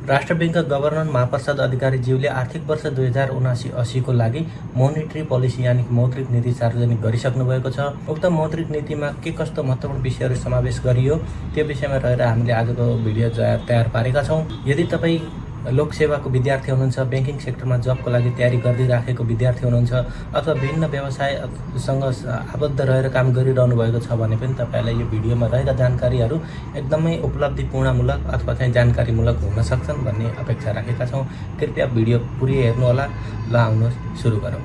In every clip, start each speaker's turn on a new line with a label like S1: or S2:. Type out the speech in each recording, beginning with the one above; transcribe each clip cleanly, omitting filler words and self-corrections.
S1: राष्ट्र बैंकका गभर्नर महाप्रसाद अधिकारीज्यूले आर्थिक वर्ष 2079-80 को लागि मोनिटरी पोलिसी यानि मौद्रिक नीति सार्वजनिक गरिसक्नु भएको छ। उक्त मौद्रिक नीतिमा के कस्तो महत्त्वपूर्ण विषयहरू समावेश गरियो त्यो विषयमा रहेर हामीले आजको भिडियो तयार पारेका छौँ। यदि तपाईँ लोकसेवाको विद्यार्थी हुनुहुन्छ, ब्याङ्किङ सेक्टरमा जबको लागि तयारी गर्दिराखेको विद्यार्थी हुनुहुन्छ अथवा विभिन्न व्यवसायसँग आबद्ध रहेर काम गरिरहनु भएको छ भने पनि तपाईँलाई यो भिडियोमा रहेका जानकारीहरू एकदमै उपलब्धिपूर्णमूलक अथवा चाहिँ जानकारीमूलक हुन सक्छन् भन्ने अपेक्षा राखेका छौँ। कृपया भिडियो पुरै हेर्नुहोला। ल आउनुहोस् सुरु गरौँ।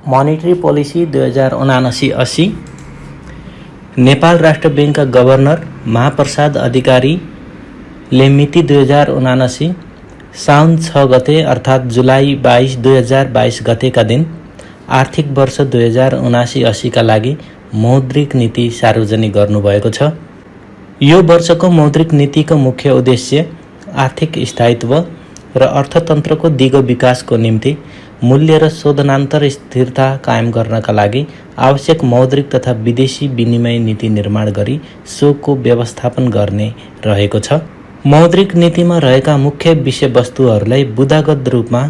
S1: मोनिटरी पोलिसी 2079-80 नेपाल राष्ट्र बैंकका गभर्नर महाप्रसाद अधिकारीले मिति 2079 साउन 6 गते अर्थात् जुलाई 22, 2022 गतेका दिन आर्थिक वर्ष 2079-80 का लागि मौद्रिक नीति सार्वजनिक गर्नुभएको छ। यो वर्षको मौद्रिक नीतिको मुख्य उद्देश्य आर्थिक स्थायित्व र अर्थतन्त्रको दिगो विकासको निम्ति मूल्य र शोधनान्तर स्थिरता कायम गर्नका लागि आवश्यक मौद्रिक तथा विदेशी विनिमय नीति निर्माण गरी सोको व्यवस्थापन गर्ने रहेको छ। मौद्रिक नीतिमा रहेका मुख्य विषयवस्तुहरूलाई बुदागत रूपमा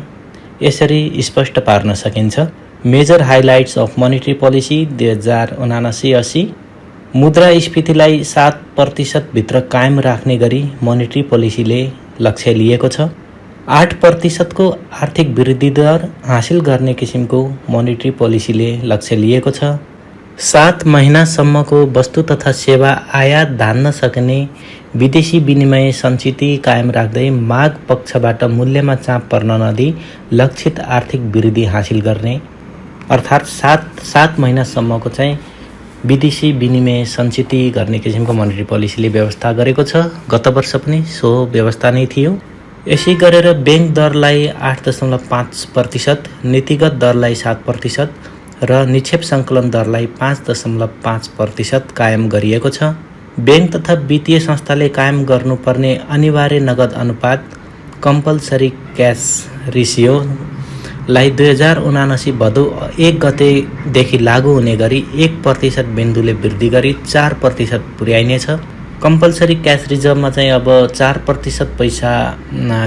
S1: यसरी स्पष्ट पार्न सकिन्छ। Major highlights of monetary policy 2079-80 मुद्रास्फीतिलाई 7% भित्र कायम राख्ने गरी मोनिटरी पोलिसीले लक्ष्य लिएको छ। 8% को आर्थिक वृद्धि दर हासिल गर्ने किसिमको मोनिटरी पोलिसीले लक्ष्य लिएको छ। 7 महिनासम्मको वस्तु तथा सेवा आयात धान्न सक्ने विदेशी विनिमय सञ्चिति कायम राख्दै माग पक्षबाट मूल्यमा चाप पर्न नदिई लक्षित आर्थिक वृद्धि हासिल गर्ने अर्थात् 7 महिनासम्मको चाहिँ विदेशी विनिमय सञ्चिति गर्ने किसिमको मोनिटरी पोलिसीले व्यवस्था गरेको छ। गत वर्ष पनि सो व्यवस्था नै थियो। यसै गरेर बैंक दरलाई 8.5%, नीतिगत दरलाई 7% र निक्षेप सङ्कलन दरलाई 5.5% कायम गरिएको छ। बैंक तथा वित्तीय संस्थाले कायम गर्नुपर्ने अनिवार्य नगद अनुपात कम्पलसरी क्यास रेसियोलाई 2079 भदौ 1 गतेदेखि लागू हुने गरी 1% बिन्दुले वृद्धि गरी 4% पुर्याइनेछ। कम्पलसरी क्यास रिजर्भमा चाहिँ अब 4% पैसा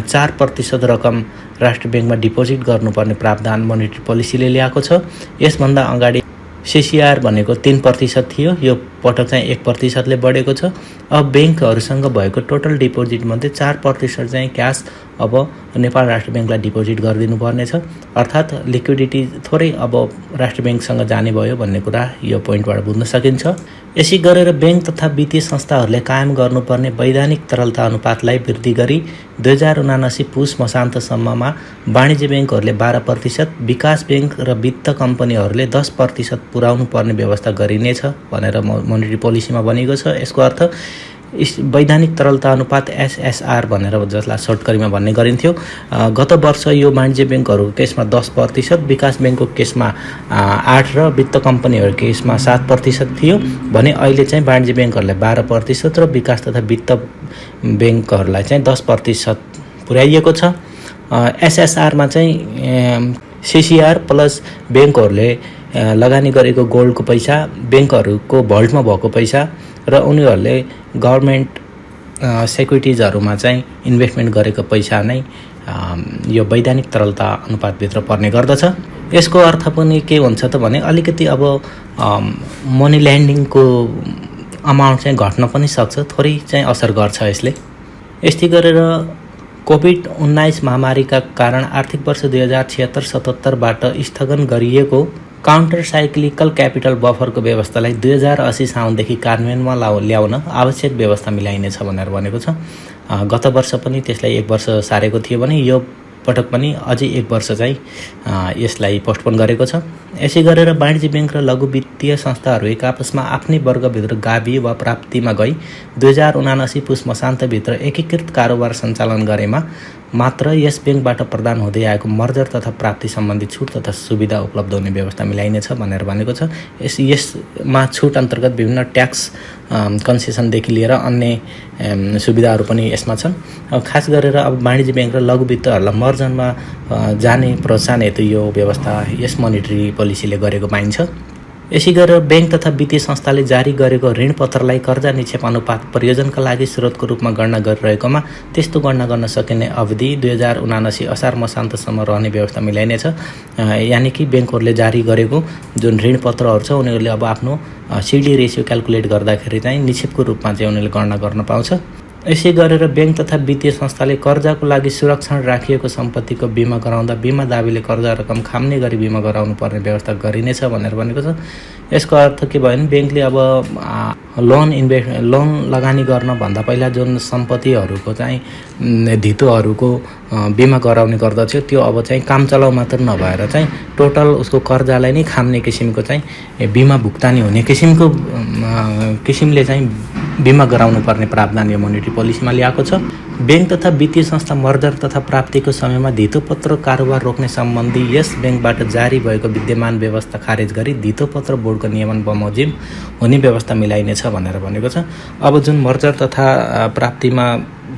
S1: 4% रकम राष्ट्र बैंकमा डिपोजिट गर्नुपर्ने प्रावधान मोनिटरी पोलिसीले ल्याएको छ। यसभन्दा अगाडि सीसीआर भनेको 3% थियो, यो पटक चाहिँ 1%ले बढेको छ। अब बैंकहरूसँग भएको टोटल डिपोजिट मध्ये 4% चाहिँ क्यास अब नेपाल राष्ट्र बैंकलाई डिपोजिट गरिदिनु पर्नेछ। अर्थात् लिक्विडिटी थोरै अब राष्ट्र बैंकसँग जाने भयो भन्ने कुरा यो पोइन्टबाट बुझ्न सकिन्छ। यसै गरेर बैंक तथा वित्तीय संस्थाहरूले कायम गर्नुपर्ने वैधानिक तरलता अनुपातलाई वृद्धि गरी 2079 पुस मसान्तसम्ममा वाणिज्य बैंकहरूले 12%, विकास बैंक र वित्त कम्पनीहरूले 10% पुर्याउनु पर्ने व्यवस्था गरिनेछ भनेर मोनिटरी पोलिसीमा बनेको छ। यसको अर्थ वैधानिक तरलता अनुपात एसएसआर भनेर जसलाई सर्टकरीमा भन्ने गरिन्थ्यो। गत वर्ष यो वाणिज्य बैंकहरूको केसमा 10%, विकास बैंकको केसमा 8% र वित्त कम्पनीहरूको केसमा 7% थियो भने अहिले चाहिँ वाणिज्य बैंकहरूलाई 12% र विकास तथा वित्त बैंकहरूलाई चाहिँ 10% पुर्याइएको छ। एसएसआरमा चाहिँ सीसीआर प्लस बैंकहरूले लगानी गरेको गोल्डको पैसा, बैंकहरूको भल्टमा भएको पैसा र उनीहरूले गभर्नमेन्ट सेक्युरिटिजहरूमा चाहिँ इन्भेस्टमेन्ट गरेको पैसा नै यो वैधानिक तरलता अनुपातभित्र पर्ने गर्दछ। यसको अर्थ पनि के हुन्छ त भने अलिकति अब मनी ल्यान्डिङको अमाउन्ट चाहिँ घट्न पनि सक्छ, थोरै चाहिँ असर गर्छ यसले। यस्तै गरेर कोभिड-19 महामारीका कारण आर्थिक वर्ष 2076-77बाट स्थगन गरिएको काउन्टर साइक्लिकल क्यापिटल बफरको व्यवस्थालाई 2080 साउनदेखि कार्यान्वयनमा ल्याउन आवश्यक व्यवस्था मिलाइनेछ भनेर भनेको छ। गत वर्ष पनि त्यसलाई 1 वर्ष सारेको थियो भने यो पटक पनि अझै 1 वर्ष चाहिँ यसलाई पोस्टपोन गरेको छ। यसै गरेर वाणिज्य बैंक र लघु वित्तीय संस्थाहरू एक आपसमा आफ्नै वर्गभित्र गाभिए वा प्राप्तिमा गई 2079 पुस मसान्तभित्र एकीकृत कारोबार सञ्चालन गरेमा मात्र यस ब्याङ्कबाट प्रदान हुँदै आएको मर्जर तथा प्राप्ति सम्बन्धी छुट तथा सुविधा उपलब्ध हुने व्यवस्था मिलाइनेछ भनेर भनेको छ। यसमा छुट अन्तर्गत विभिन्न ट्याक्स कन्सेसनदेखि लिएर अन्य सुविधाहरू पनि यसमा छन्। खास गरेर अब वाणिज्य ब्याङ्क र लघु वित्तहरूलाई मर्जरमा जाने प्रोत्साहन हेतु यो व्यवस्था यस मोनिटरी पोलिसीले गरेको पाइन्छ। यसै गरेर ब्याङ्क तथा वित्तीय संस्थाले जारी गरेको ऋणपत्रलाई कर्जा निक्षेप अनुपात प्रयोजनका लागि स्रोतको रूपमा गणना गरिरहेकोमा त्यस्तो गणना गर्न सकिने अवधि 2079 असार मसान्तसम्म रहने व्यवस्था मिलाइनेछ। यानि कि ब्याङ्कहरूले जारी गरेको जुन ऋणपत्रहरू छ उनीहरूले अब आफ्नो सिडी रेसियो क्यालकुलेट गर्दाखेरि चाहिँ निक्षेपको रूपमा चाहिँ उनीहरूले गणना गर्न पाउँछ। यसै गरेर ब्याङ्क तथा वित्तीय संस्थाले कर्जाको लागि सुरक्षण राखिएको सम्पत्तिको बिमा गराउँदा बिमा दाबीले कर्जा रकम खाम्ने गरी बिमा गराउनु पर्ने व्यवस्था गरिनेछ भनेर भनेको छ। यसको अर्थ के भयो भने ब्याङ्कले अब लोन लगानी गर्न भन्दा पहिला जुन सम्पत्तिहरूको चाहिँ धितोहरूको बिमा गराउने गर्दथ्यो त्यो अब चाहिँ काम चलाउ मात्र नभएर चाहिँ टोटल उसको कर्जालाई नै खाम्ने किसिमको चाहिँ बिमा भुक्तानी हुने किसिमले चाहिँ बिमा गराउनु पर्ने प्रावधान यो मोनिटरी पोलिसीमा ल्याएको छ। ब्याङ्क तथा वित्तीय संस्था मर्जर तथा प्राप्तिको समयमा धितोपत्र कारोबार रोक्ने सम्बन्धी यस ब्याङ्कबाट जारी भएको विद्यमान व्यवस्था खारेज गरी धितोपत्र बोर्डको नियमन बमोजिम हुने व्यवस्था मिलाइनेछ भनेर भनेको छ। अब जुन मर्जर तथा प्राप्तिमा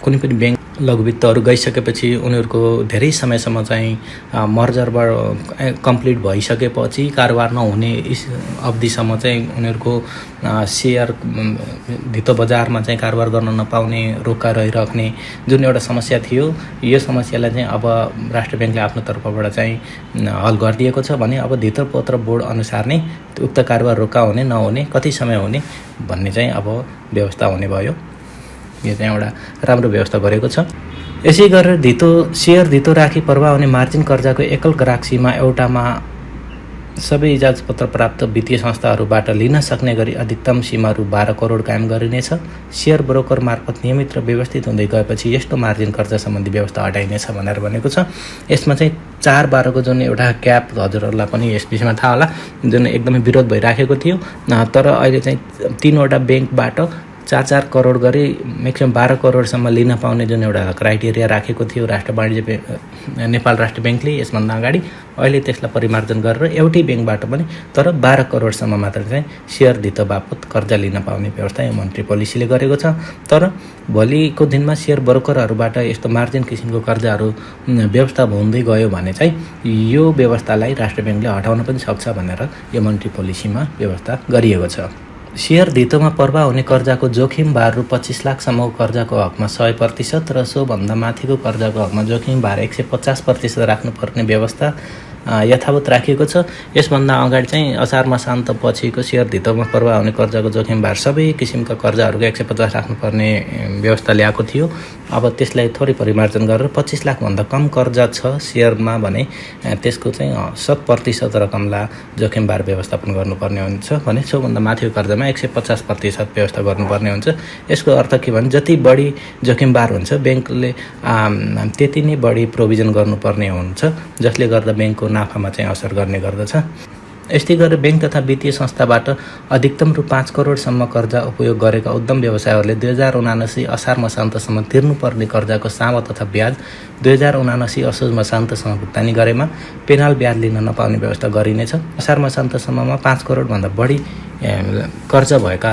S1: कुनै पनि ब्याङ्क लघुवित्तहरू गइसकेपछि उनीहरूको धेरै समयसम्म चाहिँ मर्जरबाट कम्प्लिट भइसकेपछि कारोबार नहुने अवधिसम्म चाहिँ उनीहरूको सेयर धितो बजारमा चाहिँ कारोबार गर्न नपाउने रोका रहिराख्ने जुन एउटा समस्या थियो यो समस्यालाई चाहिँ अब राष्ट्र ब्याङ्कले आफ्नो तर्फबाट चाहिँ हल गरिदिएको छ भने अब धितोपत्र बोर्ड अनुसार नै उक्त कारोबार रोका हुने नहुने कति समय हुने भन्ने चाहिँ अब व्यवस्था हुने भयो। यो चाहिँ एउटा राम्रो व्यवस्था गरेको छ। यसै गरेर सेयर धितो राखी प्रवाह हुने मार्जिन कर्जाको एकल ग्राहक सीमा एउटामा सबै इजाजतपत्र प्राप्त वित्तीय संस्थाहरूबाट लिन सक्ने गरी अधिकतम सीमा रु 12 करोड कायम गरिनेछ। सेयर ब्रोकर मार्फत नियमित र व्यवस्थित हुँदै गएपछि यस्तो मार्जिन कर्जा सम्बन्धी व्यवस्था हटाइनेछ भनेर भनेको छ। यसमा चाहिँ 4-12 को जुन एउटा क्याप हजुरहरूलाई पनि यस विषयमा थाहा होला जुन एकदमै विरोध भइराखेको थियो, तर अहिले चाहिँ 3वटा ब्याङ्कबाट 4-4 करोड गरी म्याक्सिमम 12 करोडसम्म लिन पाउने जुन एउटा क्राइटेरिया राखेको थियो नेपाल राष्ट्र ब्याङ्कले यसभन्दा अगाडि, अहिले त्यसलाई परिमार्जन गरेर एउटै ब्याङ्कबाट पनि तर 12 करोडसम्म मात्र चाहिँ सेयर धितो बापत कर्जा लिन पाउने व्यवस्था यो मन्त्री पोलिसीले गरेको छ। तर भोलिको दिनमा सेयर ब्रोकरहरूबाट यस्तो मार्जिन किसिमको कर्जाहरू व्यवस्था हुँदै गयो भने चाहिँ यो व्यवस्थालाई राष्ट्र ब्याङ्कले हटाउन पनि सक्छ भनेर यो मन्त्री पोलिसीमा व्यवस्था गरिएको छ। सेयर धितोमा प्रवाह हुने कर्जाको जोखिम भार रु 25 लाखसम्मको कर्जाको हकमा 100% र सोभन्दा माथिको कर्जाको हकमा जोखिम भार 150% राख्नुपर्ने व्यवस्था यथावत राखिएको छ। यसभन्दा अगाडि चाहिँ असार मसान्त पछिको सेयर धितोमा प्रवाह हुने कर्जाको जोखिम भार सबै किसिमका कर्जाहरूको 150 राख्नुपर्ने व्यवस्था ल्याएको थियो। अब त्यसलाई थोरै परिमार्जन गरेर 25 लाखभन्दा कम कर्जा छ सेयरमा भने त्यसको चाहिँ 100% रकमलाई जोखिम भार व्यवस्थापन गर्नुपर्ने हुन्छ भने सोभन्दा माथिको कर्जामा 150% व्यवस्था गर्नुपर्ने हुन्छ। यसको अर्थ के भने जति बढी जोखिम भार हुन्छ ब्याङ्कले त्यति नै बढी प्रोभिजन गर्नुपर्ने हुन्छ, जसले गर्दा ब्याङ्कको नाफामा चाहिँ असर गर्ने गर्दछ। यस्तै गरेर ब्याङ्क तथा वित्तीय संस्थाबाट अधिकतम रु 5 करोडसम्म कर्जा उपयोग गरेका उद्यम व्यवसायहरूले 2079 असार मसान्तसम्म तिर्नुपर्ने कर्जाको सामा तथा ब्याज 2079 असोज मसान्तसम्म भुक्तानी गरेमा पेनाल ब्याज लिन नपाउने व्यवस्था गरिनेछ। असार मसान्तसम्ममा 5 करोडभन्दा बढी कर्जा भएका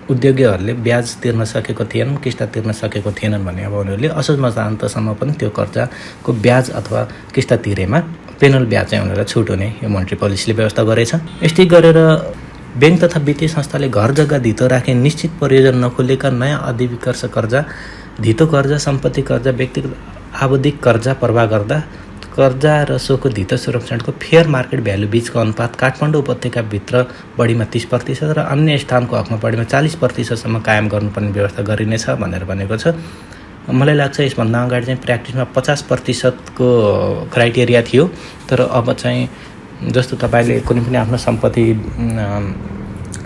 S1: उद्योगीहरूले ब्याज तिर्न सकेको थिएनन्, किस्ता तिर्न सकेको थिएनन् भने अब उनीहरूले असोज मसान्तसम्म पनि त्यो कर्जाको ब्याज अथवा किस्ता तिरेमा पेनल ब्याज चाहिँ उनीहरूलाई छुट हुने यो मन्त्री पोलिसीले व्यवस्था गरेछ। यस्तै गरेर ब्याङ्क तथा वित्तीय संस्थाले घर जग्गा धितो राखे निश्चित प्रयोजन नखोलेका नयाँ अधिविकर्ष कर्जा, धितो कर्जा, सम्पत्ति कर्जा, व्यक्तिगत आवधिक कर्जा प्रवाह गर्दा कर्जा र सोको धितो सुरक्षणको फेयर मार्केट भ्यालु बीचको अनुपात काठमाडौँ उपत्यकाभित्र बढीमा 30% र अन्य स्थानको हकमा बढीमा 40%सम्म कायम गर्नुपर्ने व्यवस्था गरिनेछ भनेर भनेको छ। मलाई लाग्छ यसभन्दा अगाडि चाहिँ प्र्याक्टिसमा 50% को क्राइटेरिया थियो, तर अब चाहिँ जस्तो तपाईँले कुनै पनि आफ्नो सम्पत्ति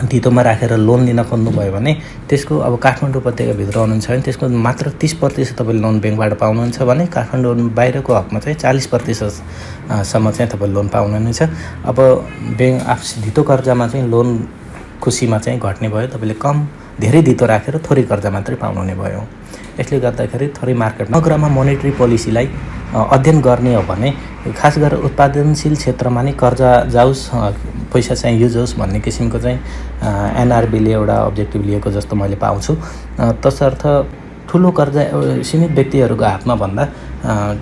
S1: धितोमा राखेर लोन लिन खोज्नुभयो भने त्यसको अब काठमाडौँ उपत्यकाभित्र हुनुहुन्छ भने त्यसको मात्र 30% तपाईँले लोन ब्याङ्कबाट पाउनुहुन्छ भने काठमाडौँ बाहिरको हकमा चाहिँ 40% सम्म चाहिँ तपाईँले लोन पाउनुहुनेछ। अब ब्याङ्क धितो कर्जामा चाहिँ लोन खुसीमा चाहिँ घट्ने भयो, तपाईँले धेरै धितो राखेर थोरै कर्जा मात्रै पाउनुहुने भयो। यसले गर्दाखेरि थोरै मार्केटमा समग्रमा मोनेटरी पोलिसीलाई अध्ययन गर्ने हो भने खास गरेर उत्पादनशील क्षेत्रमा नै कर्जा जाओस्, पैसा चाहिँ युज होस् भन्ने किसिमको चाहिँ एनआरबीले एउटा अब्जेक्टिभ लिएको जस्तो मैले पाउँछु। तसर्थ ठुलो कर्जा सीमित व्यक्तिहरूको हातमा भन्दा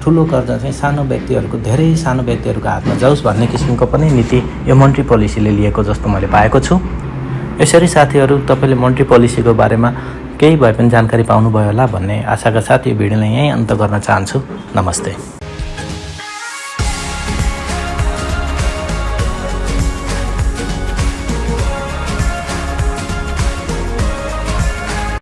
S1: ठुलो कर्जा चाहिँ सानो व्यक्तिहरूको, धेरै सानो व्यक्तिहरूको हातमा जाओस् भन्ने किसिमको पनि नीति यो मोनेटरी पोलिसीले लिएको जस्तो मैले पाएको छु। यसरी साथीहरू, तपाईँले मोनेटरी पोलिसीको बारेमा केही भए पनि जानकारी पाउनुभयो होला भन्ने आशाका साथ यो भिडियोलाई यहीँ अन्त गर्न चाहन्छु। नमस्ते।